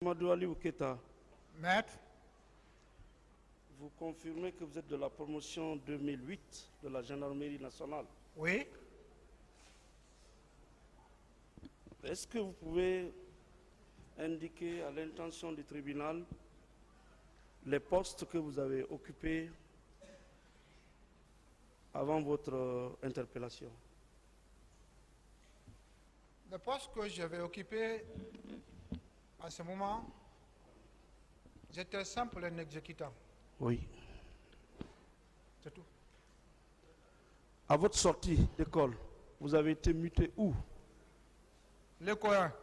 Mamadou Ali Ouketa, Maître, vous confirmez que vous êtes de la promotion 2008 de la gendarmerie nationale. oui. Est-ce que vous pouvez indiquer à l'intention du tribunal les postes que vous avez occupés avant votre interpellation? Le poste que j'avais occupé à ce moment, j'étais simple un exécutant. Oui. C'est tout. À votre sortie d'école, vous avez été muté où? L'école 1,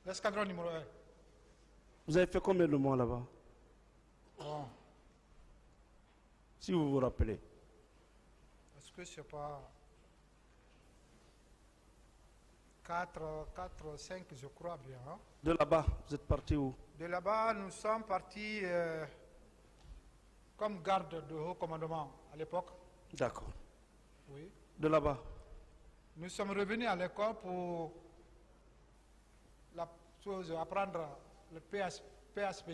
l'escadron numéro 1. Vous avez fait combien de mois là-bas? Bon, Si vous vous rappelez. est-ce que c'est pas 4, 5, je crois bien. Hein? De là-bas, vous êtes parti où? De là-bas, nous sommes partis comme garde de haut commandement à l'époque. D'accord. Oui. De là-bas. Nous sommes revenus à l'école pour apprendre le PSP,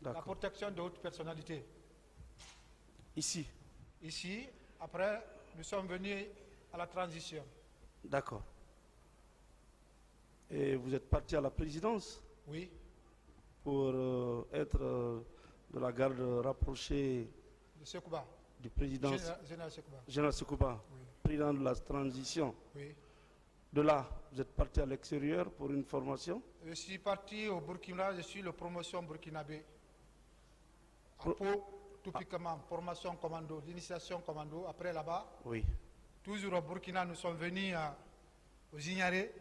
la D'accord. protection de haute personnalité. Ici. Ici, après, nous sommes venus à la transition. D'accord. Et vous êtes parti à la présidence Oui, pour être de la garde rapprochée de Sekouba. du président Général Sekouba. Général Sekouba, Oui. président de la transition. Oui. De là, vous êtes parti à l'extérieur pour une formation. Je suis parti au Burkina, je suis le promotion burkinabé. À Pro- Pau, typiquement, formation commando, l'initiation commando. Après là-bas, Oui. toujours au Burkina, nous sommes venus aux Ignarés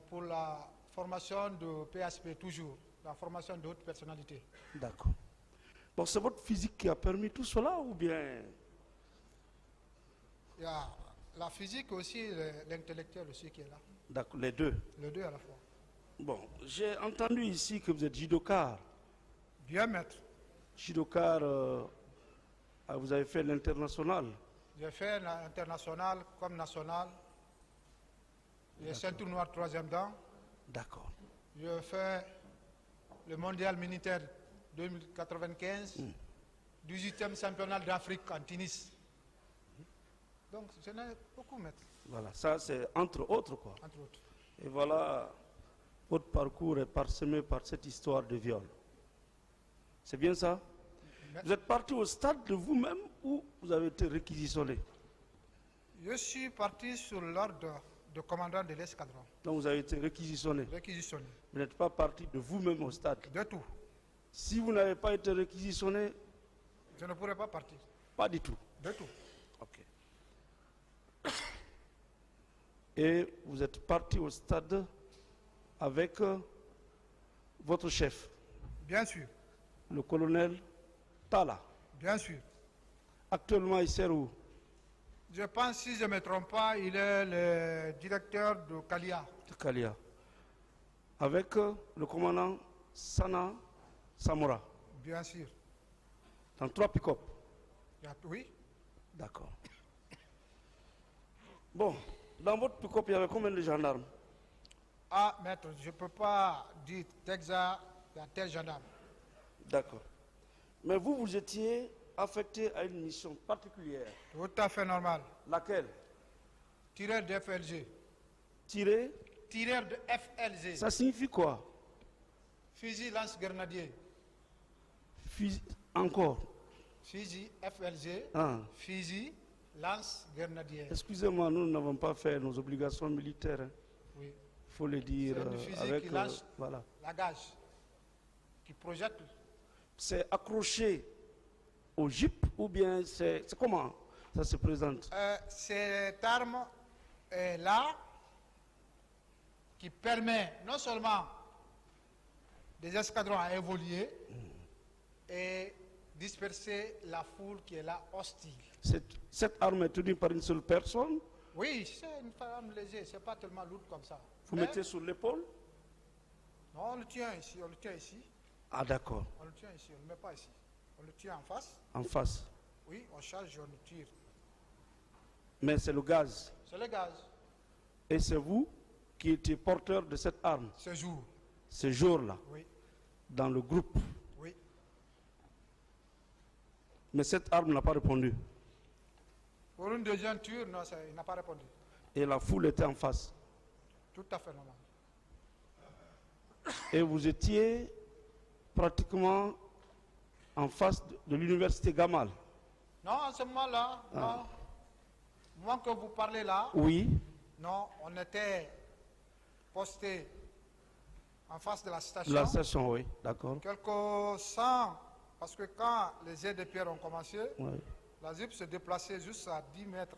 pour la formation de PSP, toujours, la formation de haute personnalité. D'accord. Bon, c'est votre physique qui a permis tout cela ou bien? Il y a la physique aussi, l'intellectuel aussi qui est là. D'accord, les deux. Les deux à la fois. Bon, j'ai entendu ici que vous êtes judoka. Bien, maître. Judoka, vous avez fait l'international. J'ai fait l'international comme national. J'ai ceinture noire 3e dan. D'accord. J'ai fait le mondial militaire 2095, 18e championnat d'Afrique en Tunis. Donc, je n'ai beaucoup, maître, Voilà, ça c'est entre autres quoi. entre autres. Et voilà, votre parcours est parsemé par cette histoire de viol. C'est bien ça? Vous êtes parti au stade de vous-même ou vous avez été réquisitionné? Je suis parti sur l'ordre de commandant de l'escadron, Donc vous avez été réquisitionné. réquisitionné. Vous n'êtes pas parti de vous-même au stade. De tout. Si vous n'avez pas été réquisitionné, Je ne pourrais pas partir. pas du tout. De tout. Ok. Et vous êtes parti au stade avec votre chef, Bien sûr. le colonel Tala. Bien sûr. Actuellement, il sert où? Je pense, si je ne me trompe pas, il est le directeur de Kalia. De Kalia. Avec le commandant Sana Samora. Bien sûr. Dans 3 pick-up. Oui. D'accord. Bon, dans votre pick-up, il y avait combien de gendarmes? Ah, maître, je ne peux pas dire Texas, il y a tel gendarme. D'accord. Mais vous, vous étiez affecté à une mission particulière. Tout à fait normal. Laquelle? Tireur de FLG. Tirer. Tireur de FLG. Ça signifie quoi? Fusil lance-grenadier. Encore. Fusil FLG. Ah. Fusil lance-grenadier. Excusez-moi, nous n'avons pas fait nos obligations militaires. Hein. Oui. Il faut le dire C'est du fusil avec... qui lance voilà. la gage, qui projette. C'est accroché au jeep ou bien c'est comment ça se présente? Cette arme est là qui permet non seulement des escadrons à évoluer et disperser la foule qui est là hostile. Cette arme est tenue par une seule personne? Oui, c'est une arme légère, c'est pas tellement lourd comme ça. Vous Mais mettez sur l'épaule? non, on le tient ici, on le tient ici. Ah d'accord, On le tient ici, on ne le met pas ici. On le tient en face. en face. Oui, on charge et on le tire. Mais c'est le gaz. C'est le gaz. Et c'est vous qui étiez porteur de cette arme? Ce jour. ce jour-là, Oui, dans le groupe. oui. Mais cette arme n'a pas répondu. Pour une deuxième tour, non, il n'a pas répondu. Et la foule était en face. Tout à fait normal. Et vous étiez pratiquement en face de l'université Gamal. Non, à ce moment-là, non. Au moment que vous parlez là, Oui, non, on était posté en face de la station. la station, oui, d'accord. Quelques 100, parce que quand les jets de pierre ont commencé, Oui, la ZIP se déplaçait juste à 10 mètres,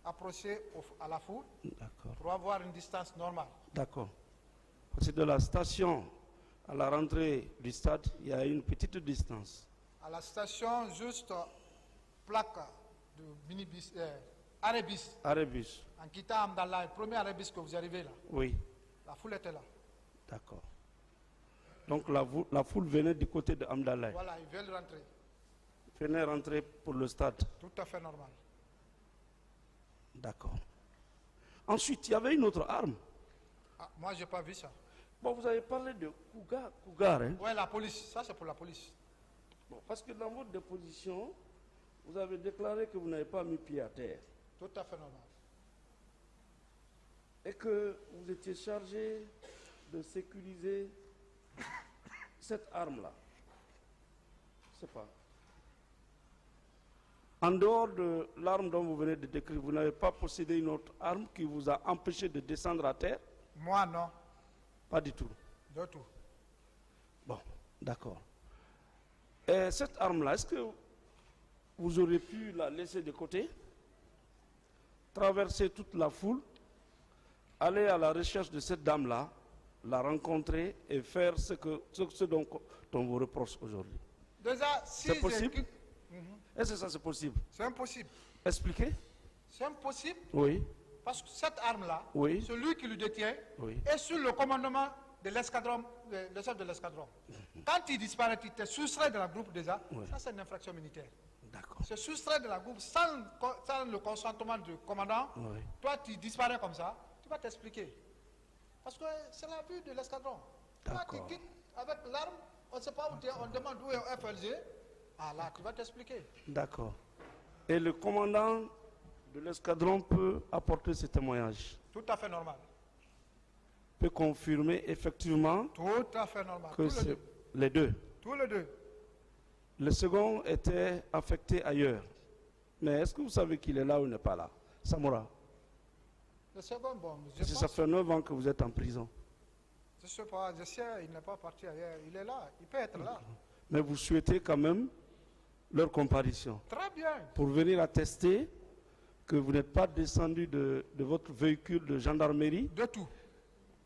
approché à la foule, d'accord, pour avoir une distance normale. d'accord. Parce que de la station à la rentrée du stade, il y a une petite distance. À la station, juste plaque de minibus, arrêt-bus. Arébus, En quittant Amdallah, le premier arrêt-bus que vous arrivez là, oui, la foule était là. d'accord. Donc la foule venait du côté de Amdallah. Voilà, ils veulent rentrer. Venait rentrer pour le stade. Tout à fait normal. D'accord. Ensuite, il y avait une autre arme. Ah, moi, je n'ai pas vu ça. Bon, vous avez parlé de Cougar, hein? Oui, la police, ça c'est pour la police. Bon, parce que dans votre déposition, vous avez déclaré que vous n'avez pas mis pied à terre Tout à fait normal. et que vous étiez chargé de sécuriser cette arme-là. Je ne sais pas. En dehors de l'arme dont vous venez de décrire, vous n'avez pas possédé une autre arme qui vous a empêché de descendre à terre? Moi, non, Pas du tout. du tout. Bon, d'accord. Et cette arme-là, est-ce que vous auriez pu la laisser de côté, traverser toute la foule, aller à la recherche de cette dame-là, la rencontrer et faire ce dont on vous reproche aujourd'hui? Déjà, si C'est possible? j'équipe- Est-ce que ça c'est possible? c'est impossible. Expliquez. C'est impossible Oui, parce que cette arme-là, Oui. celui qui le détient oui. est sur le commandement de l'escadron, le chef de l'escadron. Quand il disparaît, il te soustrait de la groupe déjà, Oui. ça c'est une infraction militaire. D'accord. Se soustraire de la groupe sans le consentement du commandant, Oui. toi tu disparais comme ça, tu vas t'expliquer. Parce que c'est la vue de l'escadron. Toi tu D'accord. quittes avec l'arme, on ne sait pas où tu es, on demande où est FLG. Ah là, tu vas t'expliquer. D'accord. Et le commandant de l'escadron peut apporter ce témoignage, Tout à fait normal. peut confirmer effectivement Tout à fait normal. que c'est les deux. Tous les deux. Le second était affecté ailleurs. Mais est-ce que vous savez qu'il est là ou il n'est pas là? Samoura. Le second, bon, je Parce que pense, ça fait 9 ans que vous êtes en prison. je sais pas, je sais, il n'est pas parti ailleurs. Il est là, il peut être là. Mais vous souhaitez quand même leur comparution Très bien. pour venir attester que vous n'êtes pas descendu de votre véhicule de gendarmerie De tout.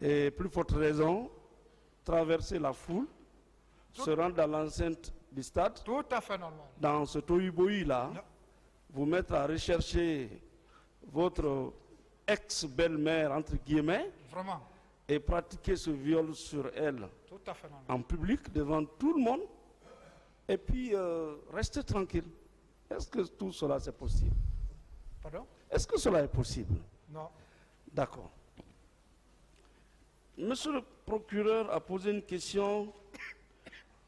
et, plus forte raison, traverser la foule, se rendre dans l'enceinte du stade, Tout à fait normal. dans ce tohu-bohu-là, Non. vous mettre à rechercher votre ex-belle-mère, entre guillemets, Vraiment. et pratiquer ce viol sur elle Tout à fait normal. en public, devant tout le monde, et puis rester tranquille. Est-ce que tout cela c'est possible? Pardon? Est-ce que cela est possible? Non. D'accord. Monsieur le procureur a posé une question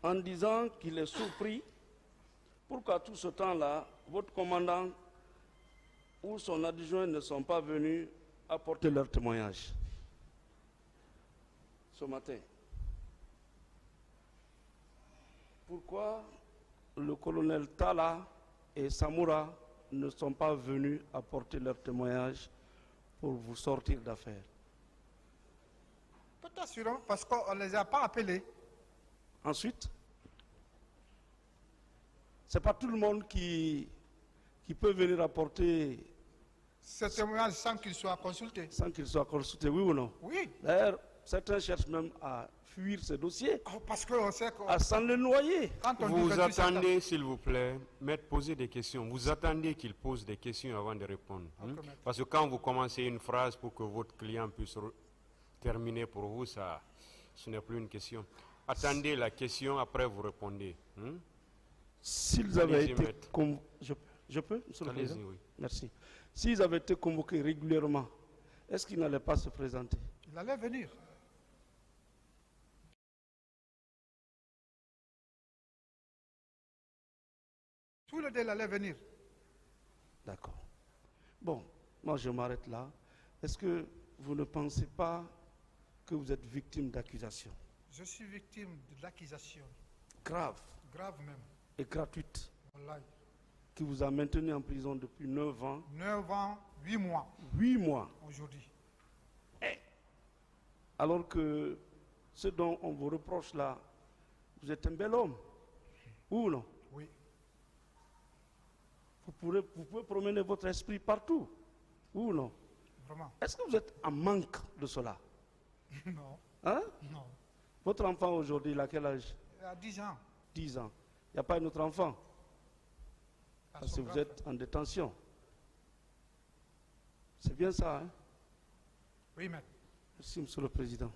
en disant qu'il est surpris pourquoi tout ce temps-là, votre commandant ou son adjoint ne sont pas venus apporter leur témoignage ce matin. Pourquoi le colonel Tala et Samoura ne sont pas venus apporter leur témoignage pour vous sortir d'affaire? Peut-être hein, parce qu'on ne les a pas appelés. Ensuite, c'est pas tout le monde qui peut venir apporter Ce témoignage sans qu'ils soient consultés. sans qu'il soit consulté, oui ou non? Oui. D'ailleurs, certains cherchent même à fuir ces dossiers, Oh, parce qu'on sait que à s'en le noyer. quand on Vous dit que tu attendez, s'il vous plaît, maître, poser des questions. Vous attendez qu'il pose des questions avant de répondre. Ok, maître. Parce que quand vous commencez une phrase pour que votre client puisse terminer pour vous, ça, ce n'est plus une question. Attendez la question, après vous répondez. S'ils avaient Allez-y, été maître. convoqués, je peux, monsieur le Allez-y, président? oui. Merci. S'ils avaient été convoqués régulièrement, est-ce qu'ils n'allaient pas se présenter? Il allait venir. tout le délai allait venir. D'accord. Bon, moi je m'arrête là. Est-ce que vous ne pensez pas que vous êtes victime d'accusation Je suis victime de l'accusation, grave grave même. et gratuite Wallahi. qui vous a maintenu en prison depuis 9 ans, 9 ans, 8 mois 8 mois, aujourd'hui. alors que ce dont on vous reproche là, vous êtes un bel homme, ou non? Oui. Vous pouvez promener votre esprit partout, ou non? Vraiment. Est-ce que vous êtes en manque de cela? Non. Hein? Non. Votre enfant aujourd'hui, il a quel âge? Il a 10 ans. 10 ans. Il n'y a pas un autre enfant? À Parce son que vous grand êtes en détention. C'est bien ça, hein? frère. Oui, maître. Merci, Monsieur le Président.